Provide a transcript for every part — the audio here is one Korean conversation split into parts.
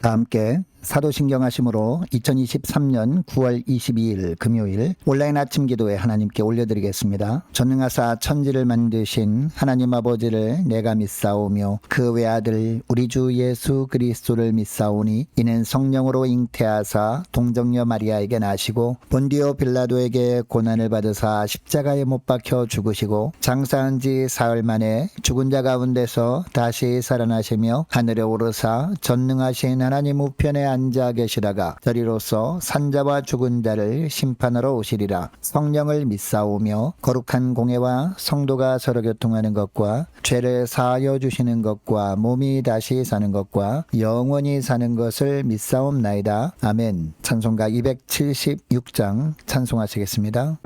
다 함께 사도신경 하심으로 2023년 9월 22일 금요일 온라인 아침 기도에 하나님께 올려드리겠습니다. 전능하사 천지를 만드신 하나님 아버지를 내가 믿사오며 그 외아들 우리 주 예수 그리스도를 믿사오니 이는 성령으로 잉태하사 동정녀 마리아에게 나시고 본디오 빌라도에게 고난을 받으사 십자가에 못 박혀 죽으시고 장사한 지 사흘 만에 죽은 자 가운데서 다시 살아나시며 하늘에 오르사 전능하신 하나님 우편에 앉아 계시다가 저리로서 산자와 죽은 자를 심판하러 오시리라. 성령을 믿사오며 거룩한 공회와 성도가 서로 교통하는 것과 죄를 사하여 주시는 것과 몸이 다시 사는 것과 영원히 사는 것을 믿사옵나이다. 아멘. 찬송가 276장 찬송하시겠습니다.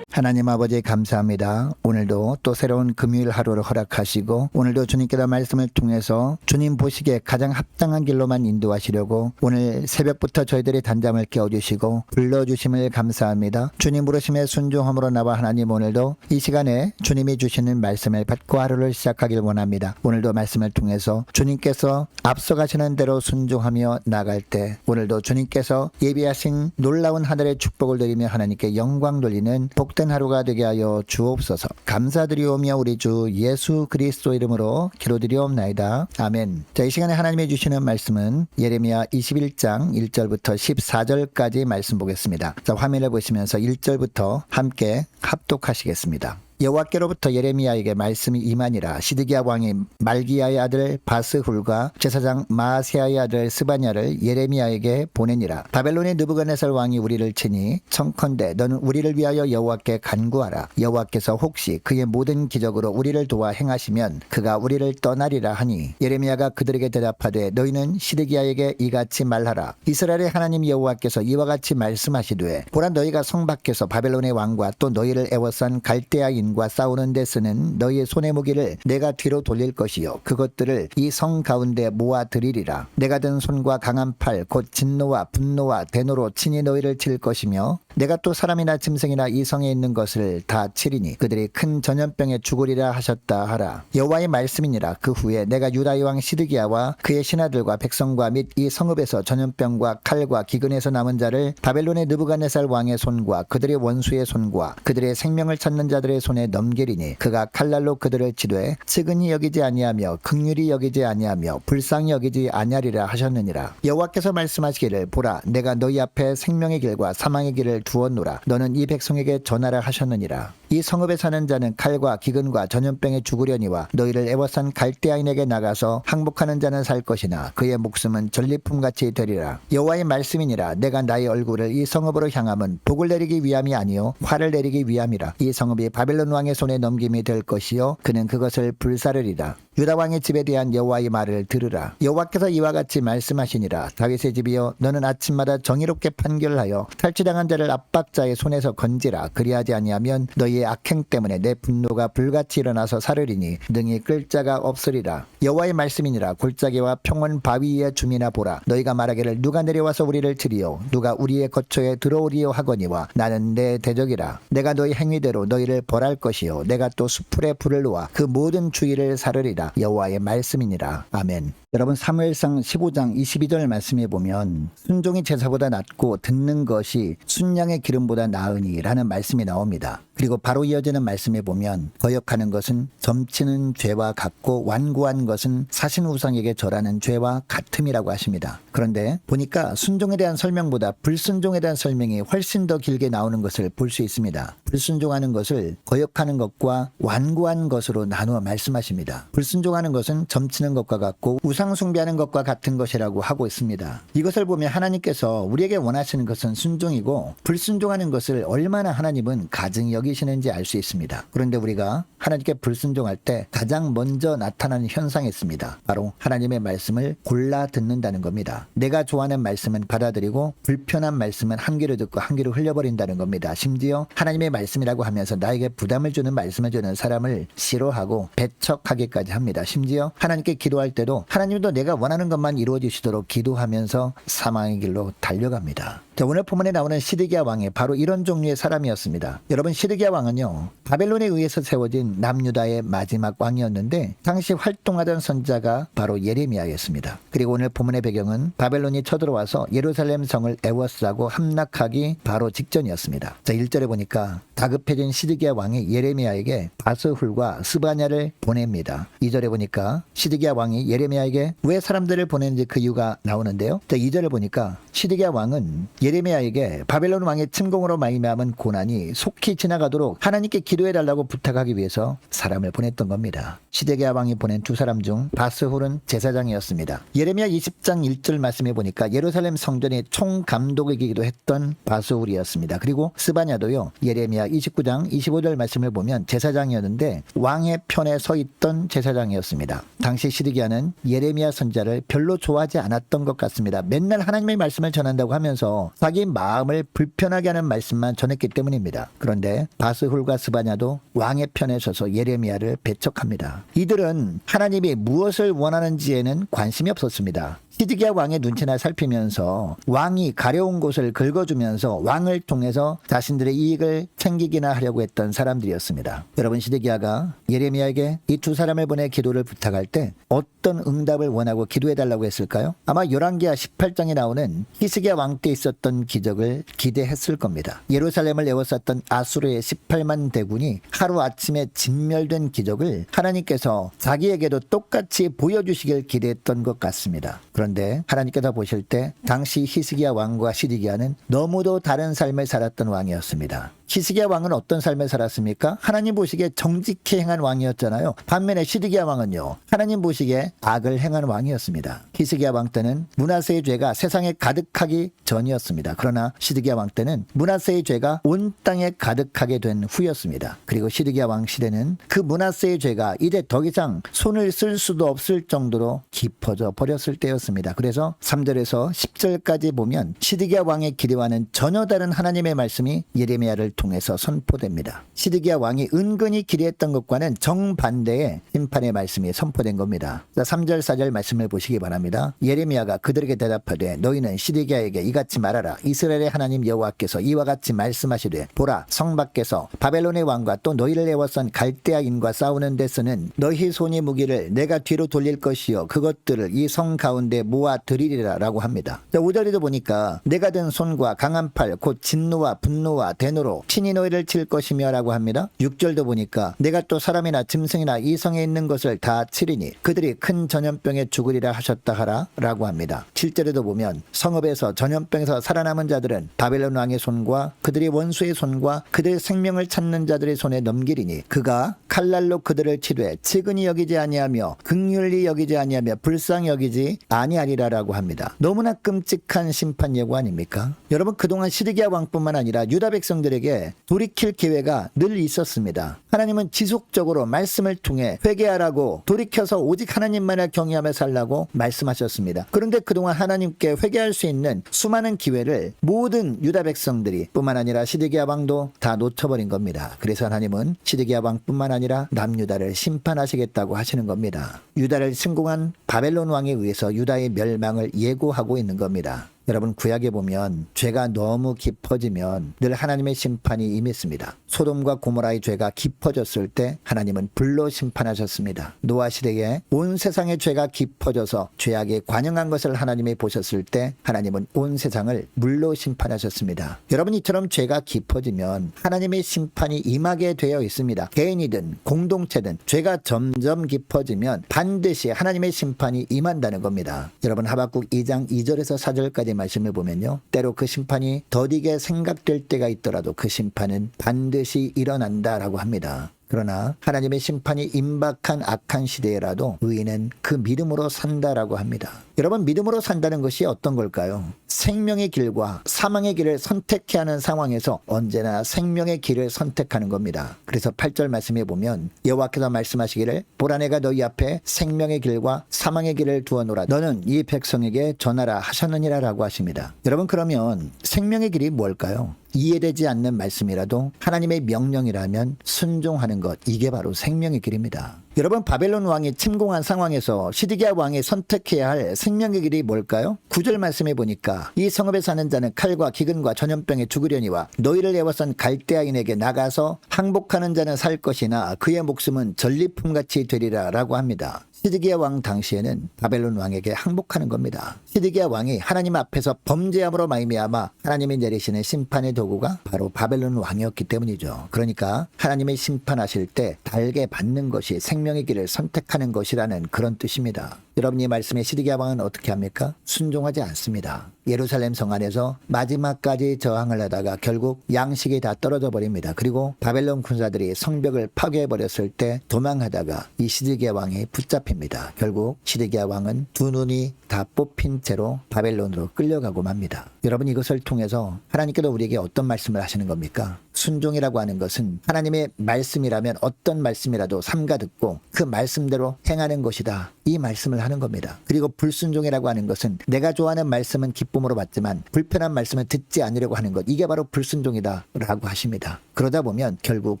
하나님 아버지 감사합니다. 오늘도 또 새로운 금요일 하루를 허락하시고 오늘도 주님께서 말씀을 통해서 주님 보시기에 가장 합당한 길로만 인도하시려고 오늘 새벽부터 저희들의 단잠을 깨워주시고 불러주심을 감사합니다. 주님 부르심에 순종함으로 나와 하나님 오늘도 이 시간에 주님이 주시는 말씀을 받고 하루를 시작하길 원합니다. 오늘도 말씀을 통해서 주님께서 앞서가시는 대로 순종하며 나갈 때 오늘도 주님께서 예비하신 놀라운 하늘의 축복을 드리며 하나님께 영광 돌리는 복된 하루가 되게 하여 주옵소서. 감사드리오며 우리 주 예수 그리스도 이름으로 기도드리옵나이다. 아멘. 자, 이 시간에 하나님이 주시는 말씀은 예레미야 21장 1절부터 14절까지 말씀 보겠습니다. 자, 화면을 보시면서 1절부터 함께 합독하시겠습니다. 여호와께로부터 예레미야에게 말씀이 임하니라. 시드기야 왕이 말기야의 아들 바스훌과 제사장 마아세야의 아들 스바냐를 예레미야에게 보내니라. 바벨론의 느부갓네살 왕이 우리를 치니 청컨대 너는 우리를 위하여 여호와께 간구하라. 여호와께서 혹시 그의 모든 기적으로 우리를 도와 행하시면 그가 우리를 떠나리라 하니 예레미야가 그들에게 대답하되 너희는 시드기야에게 이같이 말하라. 이스라엘의 하나님 여호와께서 이와 같이 말씀하시되 보라 너희가 성 밖에서 바벨론의 왕과 또 너희를 애워싼 갈대아인 과 싸우는 데 쓰는 너희의 손의 무기를 내가 뒤로 돌릴 것이요 그것들을 이 성 가운데 모아 드리리라. 내가 든 손과 강한 팔 곧 진노와 분노와 대노로 친히 너희를 칠 것이며 내가 또 사람이나 짐승이나 이 성에 있는 것을 다 치리니 그들이 큰 전염병에 죽으리라 하셨다 하라. 여호와의 말씀이니라. 그 후에 내가 유다의 왕 시드기야와 그의 신하들과 백성과 및 이 성읍에서 전염병과 칼과 기근에서 남은 자를 바벨론의 느부갓네살 왕의 손과 그들의 원수의 손과 그들의 생명을 찾는 자들의 손에 넘기리니 그가 칼날로 그들을 치되 측은히 여기지 아니하며 긍휼히 여기지 아니하며 불쌍히 여기지 아니하리라 하셨느니라. 여호와께서 말씀하시기를 보라 내가 너희 앞에 생명의 길과 사망의 길을 두었노라. 너는 이 백성에게 전하라 하셨느니라. 이 성읍에 사는 자는 칼과 기근과 전염병에 죽으려니와 너희를 애워싼 갈대아인에게 나가서 항복하는 자는 살 것이나 그의 목숨은 전리품같이 되리라. 여호와의 말씀이니라. 내가 나의 얼굴을 이 성읍으로 향함은 복을 내리기 위함이 아니요 화를 내리기 위함이라. 이 성읍이 바벨론 왕의 손에 넘김이 될 것이요 그는 그것을 불사르리라. 유다 왕의 집에 대한 여호와의 말을 들으라. 여호와께서 이와 같이 말씀하시니라. 다윗의 집이여 너는 아침마다 정의롭게 판결하여 탈취당한 자를 압박자의 손에서 건지라. 그리하지 아니하면 너희의 악행 때문에 내 분노가 불같이 일어나서 사르리니 능히 끌 자가 없으리라. 여호와의 말씀이니라. 골짜기와 평원 바위 위에 주민아 보라. 너희가 말하기를 누가 내려와서 우리를 치리요 누가 우리의 거처에 들어오리요 하거니와 나는 내 대적이라. 내가 너희 행위대로 너희를 벌할 것이요 내가 또 수풀에 불을 놓아 그 모든 주의를 사르리라. 여호와의 말씀이니라. 아멘. 여러분 사무엘상 15장 22절 말씀에 보면 순종이 제사보다 낫고 듣는 것이 순양의 기름보다 나으니 라는 말씀이 나옵니다. 그리고 바로 이어지는 말씀에 보면 거역하는 것은 점치는 죄와 같고 완고한 것은 사신 우상에게 절하는 죄와 같음이라고 하십니다. 그런데 보니까 순종에 대한 설명보다 불순종에 대한 설명이 훨씬 더 길게 나오는 것을 볼 수 있습니다. 불순종하는 것을 거역하는 것과 완고한 것으로 나누어 말씀하십니다. 불순종하는 것은 점치는 것과 같고 우상 숭배하는 것과 같은 것이라고 하고 있습니다. 이것을 보면 하나님께서 우리에게 원하시는 것은 순종이고 불순종하는 것을 얼마나 하나님은 가증히 여기시는지 알 수 있습니다. 그런데 우리가 하나님께 불순종할 때 가장 먼저 나타나는 현상이 있습니다. 바로 하나님의 말씀을 골라 듣는다는 겁니다. 내가 좋아하는 말씀은 받아들이고 불편한 말씀은 한 귀로 듣고 한 귀로 흘려버린다는 겁니다. 심지어 하나님의 말씀이라고 하면서 나에게 부담을 주는 말씀을 주는 사람을 싫어하고 배척하기까지 합니다. 심지어 하나님께 기도할 때도 하나님도 내가 원하는 것만 이루어지시도록 기도하면서 사망의 길로 달려갑니다. 자, 오늘 본문에 나오는 시드기야 왕이 바로 이런 종류의 사람이었습니다. 여러분 시드기야 왕은요 바벨론에 의해서 세워진 남유다의 마지막 왕이었는데 당시 활동하던 선자가 바로 예레미야였습니다. 그리고 오늘 본문의 배경은 바벨론이 쳐들어와서 예루살렘 성을 애워싸고 함락하기 바로 직전이었습니다. 자 1절에 보니까 다급해진 시드기야 왕이 예레미야에게 바스훌과 스바냐를 보냅니다. 2절에 보니까 시드기야 왕이 예레미야에게 왜 사람들을 보냈는지 그 이유가 나오는데요. 자 2절을 보니까 시드기야 왕은 예레미야에게 바벨론 왕의 침공으로 말미암은 고난이 속히 지나가도록 하나님께 기도해달라고 부탁하기 위해서 사람을 보냈던 겁니다. 시드기야 왕이 보낸 두 사람 중 바스훌은 제사장이었습니다. 예레미야 20장 1절 말씀해 보니까 예루살렘 성전의 총감독이기도 했던 바스훌이었습니다. 그리고 스바냐도요 예레미야 29장 25절 말씀을 보면 제사장이었는데 왕의 편에 서 있던 제사장이었습니다. 당시 시드기야는 예레미야 선자를 별로 좋아하지 않았던 것 같습니다. 맨날 하나님의 말씀을 전한다고 하면서 자기 마음을 불편하게 하는 말씀만 전했기 때문입니다. 그런데 바스훌과 스바냐도 왕의 편에 서서 예레미야를 배척합니다. 이들은 하나님이 무엇을 원하는지에는 관심이 없었습니다. 시드기야 왕의 눈치나 살피면서 왕이 가려운 곳을 긁어주면서 왕을 통해서 자신들의 이익을 챙기기나 하려고 했던 사람들이었습니다. 여러분 시드기야가 예레미야에게 이 두 사람을 보내 기도를 부탁할 때 어떤 응답을 원하고 기도해달라고 했을까요? 아마 열왕기하 18장에 나오는 히스기야 왕 때 있었던 기적을 기대했을 겁니다. 예루살렘을 에워쌌던 아수르의 18만 대군이 하루아침에 진멸된 기적을 하나님께서 자기에게도 똑같이 보여주시길 기대했던 것 같습니다. 그런데 하나님께서 보실 때 당시 히스기야 왕과 시드기야는 너무도 다른 삶을 살았던 왕이었습니다. 히스기야 왕은 어떤 삶을 살았습니까? 하나님 보시기에 정직히 행한 왕이었잖아요. 반면에 시드기야 왕은요 하나님 보시기에 악을 행한 왕이었습니다. 히스기야 왕 때는 므낫세의 죄가 세상에 가득하기 전이었습니다. 그러나 시드기야 왕 때는 므낫세의 죄가 온 땅에 가득하게 된 후였습니다. 그리고 시드기야 왕 시대는 그 므낫세의 죄가 이제 더 이상 손을 쓸 수도 없을 정도로 깊어져 버렸을 때였습니다. 그래서 3절에서 10절까지 보면 시드기야 왕의 기대와는 전혀 다른 하나님의 말씀이 예레미야를 통해서 선포됩니다. 시드기야 왕이 은근히 기대했던 것과는 정반대의 심판의 말씀이 선포된 겁니다. 자, 3절 4절 말씀을 보시기 바랍니다. 예레미야가 그들에게 대답하되 너희는 시드기야에게 이같이 말하라. 이스라엘의 하나님 여호와께서 이와 같이 말씀하시되 보라 성 밖에서 바벨론의 왕과 또 너희를 애워싼 갈대아인과 싸우는 데서는 너희 손이 무기를 내가 뒤로 돌릴 것이요 그것들을 이 성 가운데 모아 드리리라 라고 합니다. 자, 5절에도 보니까 내가 든 손과 강한 팔 곧 진노와 분노와 대노로 말고 친히 너희를 칠 것이며 라고 합니다. 6절도 보니까 내가 또 사람이나 짐승이나 이성에 있는 것을 다 치리니 그들이 큰 전염병에 죽으리라 하셨다 하라 라고 합니다. 7절에도 보면 성읍에서 전염병에서 살아남은 자들은 바벨론 왕의 손과 그들의 원수의 손과 그들의 생명을 찾는 자들의 손에 넘기리니 그가 칼날로 그들을 치되 측은히 여기지 아니하며 긍휼히 여기지 아니하며 불쌍히 여기지 아니하리라라고 합니다. 너무나 끔찍한 심판 예고 아닙니까? 여러분, 그동안 시드기야 왕뿐만 아니라 유다 백성들에게 돌이킬 기회가 늘 있었습니다. 하나님은 지속적으로 말씀을 통해 회개하라고, 돌이켜서 오직 하나님만을 경외하며 살라고 말씀하셨습니다. 그런데 그동안 하나님께 회개할 수 있는 수많은 기회를 모든 유다 백성들이 뿐만 아니라 시드기야 왕도 다 놓쳐버린 겁니다. 그래서 하나님은 시드기야 왕뿐만 아니라 남유다를 심판하시겠다고 하시는 겁니다. 유다를 침공한 바벨론 왕에 의해서 유다의 멸망을 예고하고 있는 겁니다. 여러분, 구약에 보면 죄가 너무 깊어지면 늘 하나님의 심판이 임했습니다. 소돔과 고모라의 죄가 깊어졌을 때 하나님은 불로 심판하셨습니다. 노아 시대에 온 세상의 죄가 깊어져서 죄악에 관영한 것을 하나님이 보셨을 때 하나님은 온 세상을 물로 심판하셨습니다. 여러분, 이처럼 죄가 깊어지면 하나님의 심판이 임하게 되어 있습니다. 개인이든 공동체든 죄가 점점 깊어지면 반드시 하나님의 심판이 임한다는 겁니다. 여러분, 하박국 2장 2절에서 4절까지 말씀을 보면요, 때로 그 심판이 더디게 생각될 때가 있더라도 그 심판은 반드시 일어난다라고 합니다. 그러나 하나님의 심판이 임박한 악한 시대에라도 의인은 그 믿음으로 산다라고 합니다. 여러분, 믿음으로 산다는 것이 어떤 걸까요? 생명의 길과 사망의 길을 선택해야 하는 상황에서 언제나 생명의 길을 선택하는 겁니다. 그래서 8절 말씀에 보면 여호와께서 말씀하시기를 보라, 내가 너희 앞에 생명의 길과 사망의 길을 두어놓으라. 너는 이 백성에게 전하라 하셨느니라 라고 하십니다. 여러분, 그러면 생명의 길이 뭘까요? 이해되지 않는 말씀이라도 하나님의 명령이라면 순종하는 것, 이게 바로 생명의 길입니다. 여러분, 바벨론 왕이 침공한 상황에서 시드기야 왕이 선택해야 할 생명의 길이 뭘까요? 9절 말씀해 보니까 이 성읍에 사는 자는 칼과 기근과 전염병에 죽으려니와 너희를 애워싼 갈대아인에게 나가서 항복하는 자는 살 것이나 그의 목숨은 전리품같이 되리라 라고 합니다. 시드기야 왕 당시에는 바벨론 왕에게 항복하는 겁니다. 시드기야 왕이 하나님 앞에서 범죄함으로 말미암아 하나님이 내리시는 심판의 도구가 바로 바벨론 왕이었기 때문이죠. 그러니까 하나님의 심판하실 때 달게 받는 것이 생명의 길을 선택하는 것이라는 그런 뜻입니다. 여러분이 말씀에 시드기야 왕은 어떻게 합니까? 순종하지 않습니다. 예루살렘 성 안에서 마지막까지 저항을 하다가 결국 양식이 다 떨어져 버립니다. 그리고 바벨론 군사들이 성벽을 파괴해 버렸을 때 도망하다가 이 시드기야 왕이 붙잡힙니다. 결국 시드기야 왕은 두 눈이 다 뽑힌 채로 바벨론으로 끌려가고 맙니다. 여러분, 이것을 통해서 하나님께서 우리에게 어떤 말씀을 하시는 겁니까? 순종이라고 하는 것은 하나님의 말씀이라면 어떤 말씀이라도 삼가 듣고 그 말씀대로 행하는 것이다, 이 말씀을 하는 겁니다. 그리고 불순종이라고 하는 것은 내가 좋아하는 말씀은 기쁨으로 받지만 불편한 말씀은 듣지 않으려고 하는 것, 이게 바로 불순종이다 라고 하십니다. 그러다 보면 결국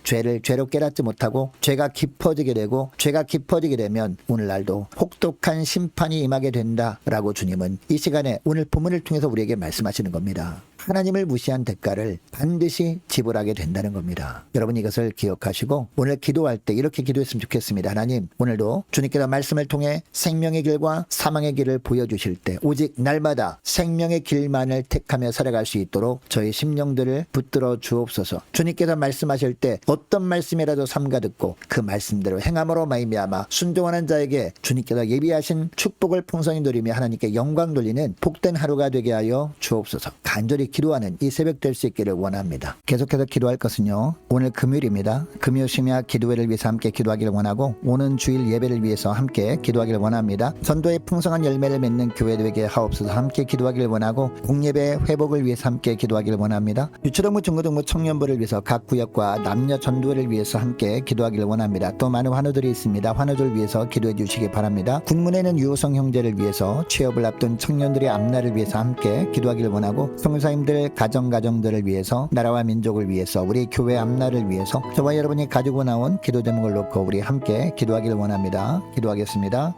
죄를 죄로 깨닫지 못하고 죄가 깊어지게 되고, 죄가 깊어지게 되면 오늘날도 혹독한 심판이 임하게 된다라고 주님은 이 시간에 오늘 본문을 통해서 우리에게 말씀하시는 겁니다. 하나님을 무시한 대가를 반드시 지불하게 된다는 겁니다. 여러분, 이것을 기억하시고 오늘 기도할 때 이렇게 기도했으면 좋겠습니다. 하나님, 오늘도 주님께서 말씀을 통해 생명의 길과 사망의 길을 보여주실 때 오직 날마다 생명의 길만을 택하며 살아갈 수 있도록 저희 심령들을 붙들어 주옵소서. 주님께서 말씀하실 때 어떤 말씀이라도 삼가 듣고 그 말씀대로 행함으로 말미암아 순종하는 자에게 주님께서 예비하신 축복을 풍성히 누리며 하나님께 영광 돌리는 복된 하루가 되게 하여 주옵소서. 간절히 기도하는 이 새벽 될 수 있기를 원합니다. 계속해서 기도할 것은요, 오늘 금요일입니다. 금요 심야 기도회를 위해서 함께 기도하기를 원하고 오는 주일 예배를 위해서 함께 기도하기를 원합니다. 전도의 풍성한 열매를 맺는 교회 되게 하옵소서. 함께 기도하기를 원하고 공예배 회복을 위해서 함께 기도하기를 원합니다. 유초등부 중고등부 청년부를 위해서 각 구역과 남녀 전도회를 위해서 함께 기도하기를 원합니다. 또 많은 환우들이 있습니다. 환우들 위해서 기도해 주시기 바랍니다. 군문에는 유호성 형제를 위해서 취업을 앞둔 청년들의 앞날을 위해서 함께 기도하기를 원하고 성사님들 가정들을 위해서, 나라와 민족을 위해서, 우리 교회 앞날을 위해서 저와 여러분이 가지고 나온 기도 제목을 놓고 우리 함께 기도하기를 원합니다. 기도하겠습니다.